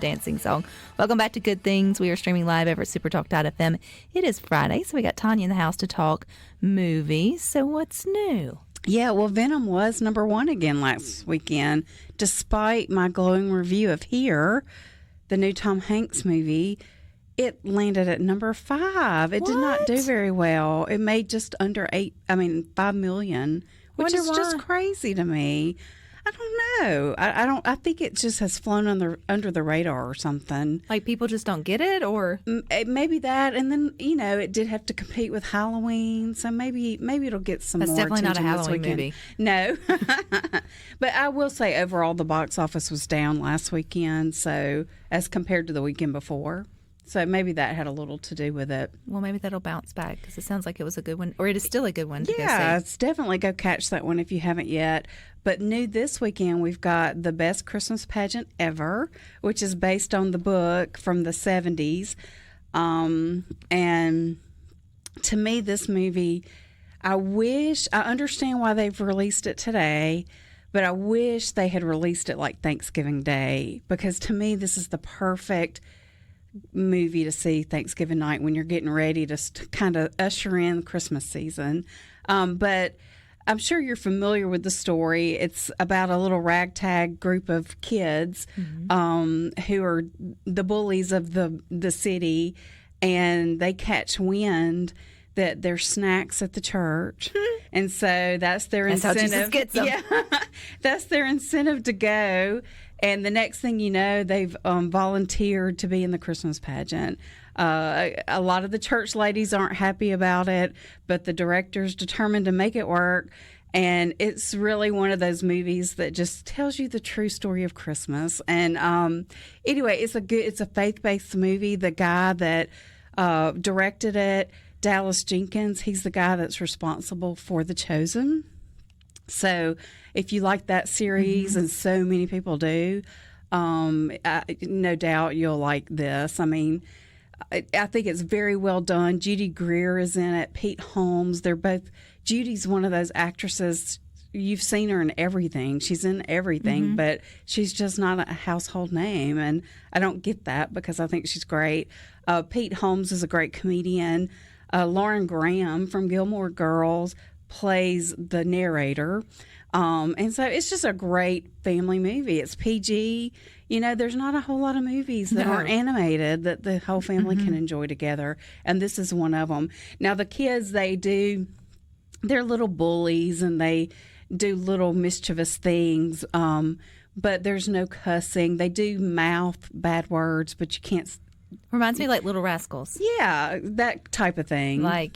dancing song. Welcome back to Good Things. We are streaming live over at SuperTalk.fm. It is Friday, so we got Tanya in the house to talk movies. So what's new? Yeah, well, Venom was number one again last weekend, despite my glowing review of Here, the new Tom Hanks movie. It landed at number 5. It did not do very well. It made just under 5 million, which is just crazy to me. I don't know. I think it just has flown under the radar or something. Like people just don't get it, or maybe that. And then it did have to compete with Halloween, so maybe it'll get some That's more definitely attention not a this Halloween weekend. movie. No, but I will say overall the box office was down last weekend, so as compared to the weekend before. So maybe that had a little to do with it. Well, maybe that'll bounce back because it sounds like it was a good one, or it is still a good one to go see. Yeah, it's definitely go catch that one if you haven't yet. But new this weekend, we've got The Best Christmas Pageant Ever, which is based on the book from the 70s. And to me, this movie, I understand why they've released it today, but I wish they had released it like Thanksgiving Day, because to me, this is the perfect movie to see Thanksgiving night when you're getting ready to kind of usher in Christmas season. But I'm sure you're familiar with the story. It's about a little ragtag group of kids who are the bullies of the city, and they catch wind that there's snacks at the church, and so that's their incentive. How Jesus gets them. Yeah, that's their incentive to go. And the next thing you know, they've volunteered to be in the Christmas pageant. A lot of the church ladies aren't happy about it, but the director's determined to make it work. And it's really one of those movies that just tells you the true story of Christmas. And anyway, it's a faith-based movie. The guy that directed it, Dallas Jenkins, he's the guy that's responsible for The Chosen. So if you like that series, and so many people do, no doubt you'll like this. I mean, I think it's very well done. Judy Greer is in it. Pete Holmes. Judy's one of those actresses, you've seen her in everything. She's in everything, but she's just not a household name. And I don't get that because I think she's great. Pete Holmes is a great comedian. Lauren Graham from Gilmore Girls plays the narrator. And so it's just a great family movie. It's PG. There's not a whole lot of movies that are animated that the whole family can enjoy together. And this is one of them. Now, the kids, they're little bullies and they do little mischievous things. But there's no cussing. They do mouth bad words, but you can't. Reminds me like Little Rascals. Yeah, that type of thing. But I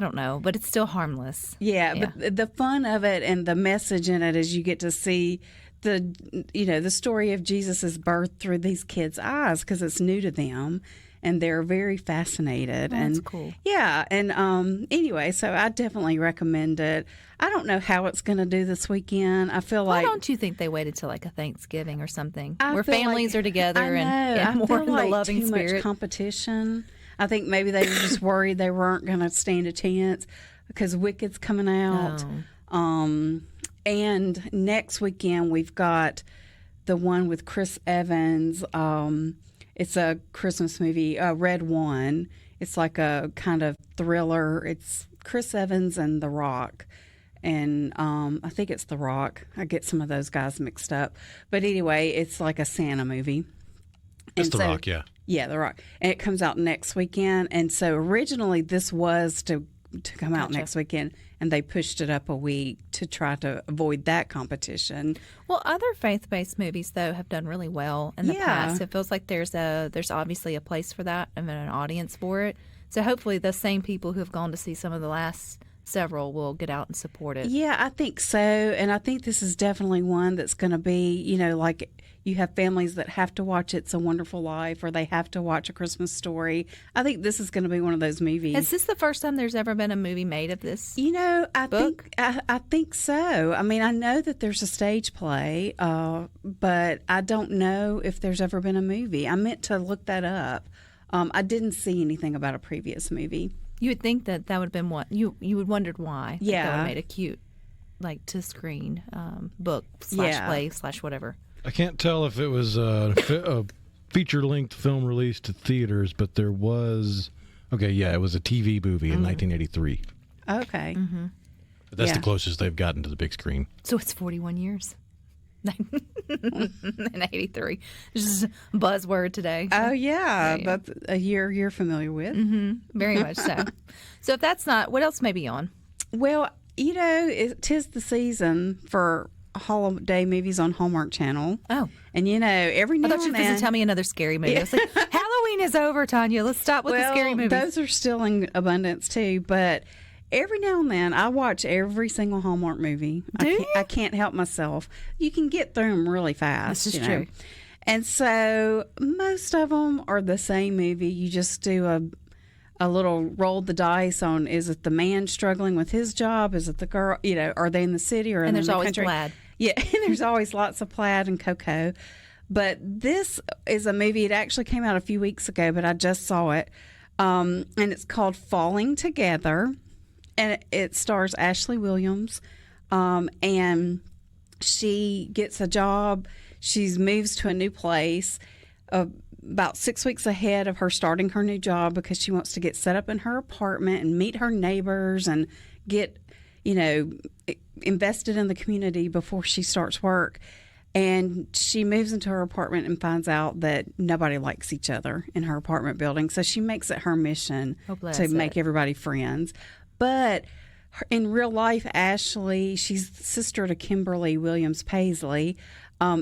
don't know, but it's still harmless. Yeah, but the fun of it and the message in it is you get to see the story of Jesus' birth through these kids' eyes because it's new to them. And they're very fascinated. That's cool. Yeah. And anyway, so I definitely recommend it. I don't know how it's going to do this weekend. I feel like. Why don't you think they waited till like a Thanksgiving or something where feel families like, are together and more in the loving too spirit? Much competition. I think maybe they were just worried they weren't going to stand a chance because Wicked's coming out. Oh. And next weekend we've got the one with Chris Evans. It's a Christmas movie, Red One. It's like a kind of thriller. It's Chris Evans and The Rock. And I think it's The Rock. I get some of those guys mixed up. But anyway, it's like a Santa movie. It's The Rock, yeah. Yeah, The Rock. And it comes out next weekend. And so originally this was to come out next weekend, and they pushed it up a week to try to avoid that competition. Well, other faith-based movies, though, have done really well in the past. It feels like there's obviously a place for that and an audience for it. So hopefully the same people who have gone to see some of the last several will get out and support it. Yeah, I think so. And I think this is definitely one that's going to be, like you have families that have to watch It's a Wonderful Life or they have to watch A Christmas Story. I think this is going to be one of those movies. Is this the first time there's ever been a movie made of this I think so. I mean, I know that there's a stage play, but I don't know if there's ever been a movie. I meant to look that up. I didn't see anything about a previous movie. You would think that would have been what you would wondered why. Yeah, that would have made a cute, like to screen book / play / whatever. I can't tell if it was a feature-length film released to theaters, but there was. Okay, yeah, it was a TV movie in 1983. Okay. Mm-hmm. But that's the closest they've gotten to the big screen. So it's 41 years. In 83. Just a buzzword today. Oh, yeah. That's a year you're familiar with. Mm-hmm. Very much so. So if that's not, what else may be on? Well, you know, 'tis the season for holiday movies on Hallmark Channel. Oh. And, you know, every now I thought you and were going then... to tell me another scary movie. I was like, Halloween is over, Tanya. Let's stop with the scary movies. Those are still in abundance, too. But every now and then, I watch every single Hallmark movie. I can't help myself. You can get through them really fast. This is true. And so most of them are the same movie. You just do a little roll the dice on, is it the man struggling with his job? Is it the girl? You know, are they in the city or in the country? And there's always plaid. Yeah, and there's always lots of plaid and cocoa. But this is a movie. It actually came out a few weeks ago, but I just saw it. And it's called Falling Together. And it stars Ashley Williams. And she gets a job. She moves to a new place about 6 weeks ahead of her starting her new job because she wants to get set up in her apartment and meet her neighbors and get, you know, invested in the community before she starts work. And she moves into her apartment and finds out that nobody likes each other in her apartment building. So she makes it her mission to make everybody friends. But in real life, Ashley, she's the sister to Kimberly Williams Paisley.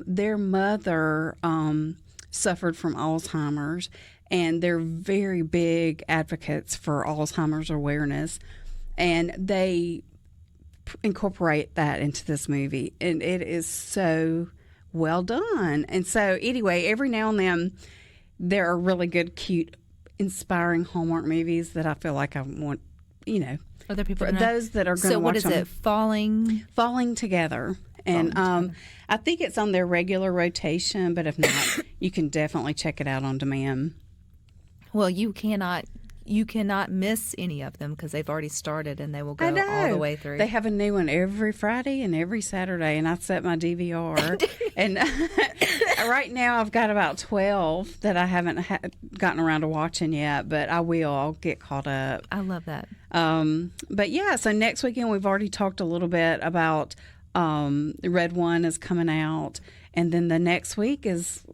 Their mother suffered from Alzheimer's, and they're very big advocates for Alzheimer's awareness. And they incorporate that into this movie, and it is so well done. And so anyway, every now and then there are really good, cute, inspiring Hallmark movies that I feel like I want, you know, other people for those that are going to watch them. So what is it? Falling Together. And I think it's on their regular rotation, but if not, you can definitely check it out on demand. Well, you cannot miss any of them because they've already started and they will go all the way through. They have a new one every Friday and every Saturday, and I set my DVR. And right now I've got about 12 that I haven't gotten around to watching yet, but I will. I'll get caught up. I love that. But yeah, so next weekend we've already talked a little bit about the Red One is coming out, and then the next week is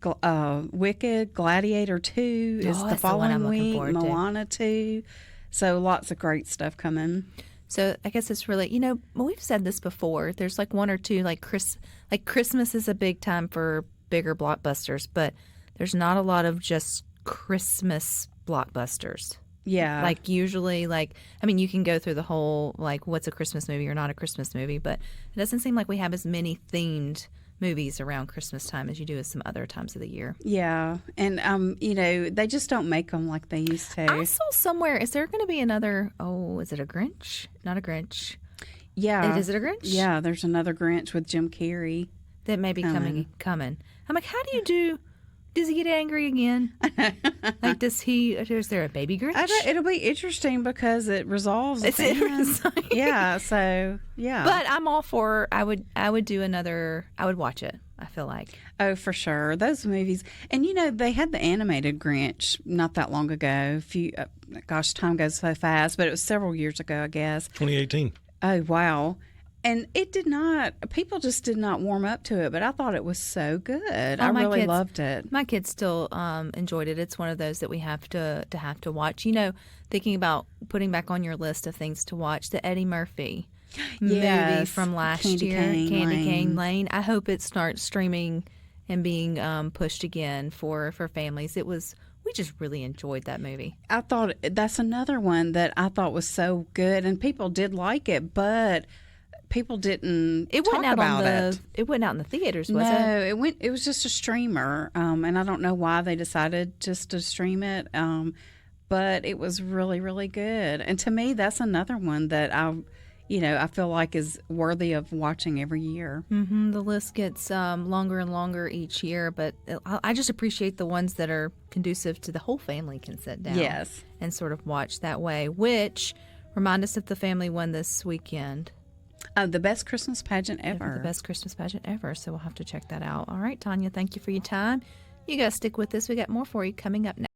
Wicked, Gladiator 2 is the following week, Moana 2. So lots of great stuff coming. So I guess it's really, you know, we've said this before. There's like one or two, like Christmas is a big time for bigger blockbusters, but there's not a lot of just Christmas blockbusters. Yeah. Like usually, like, I mean, you can go through the whole, like, what's a Christmas movie or not a Christmas movie, but it doesn't seem like we have as many themed movies around Christmas time as you do at some other times of the year. Yeah. And, you know, they just don't make them like they used to. I saw somewhere, is there going to be another, is it a Grinch? Not a Grinch. Yeah. Is it a Grinch? Yeah, there's another Grinch with Jim Carrey. That may be coming. I'm like, how do you do, does he get angry again? Like, is there a baby Grinch? It'll be interesting because it resolves. It's interesting. Yeah, so, yeah. But I'm all for, I would watch it, I feel like. Oh, for sure. Those movies. And, you know, they had the animated Grinch not that long ago. Gosh, time goes so fast, but it was several years ago, I guess. 2018. Oh, wow. And people just did not warm up to it, but I thought it was so good. I really loved it. My kids still enjoyed it. It's one of those that we have to watch. You know, thinking about putting back on your list of things to watch, the Eddie Murphy movie from last year, Candy Cane Lane. I hope it starts streaming and being pushed again for families. We just really enjoyed that movie. I thought that's another one that I thought was so good, and people did like it, but people didn't talk about it. It went out in the theaters, was it? No, it was just a streamer, and I don't know why they decided just to stream it, but it was really, really good. And to me, that's another one that I feel like is worthy of watching every year. Mm-hmm. The list gets longer and longer each year, but I just appreciate the ones that are conducive to the whole family can sit down and sort of watch that way, which remind us if the family won this weekend. The best Christmas pageant ever. The best Christmas pageant ever. So we'll have to check that out. All right, Tanya, thank you for your time. You guys stick with us. We got more for you coming up next.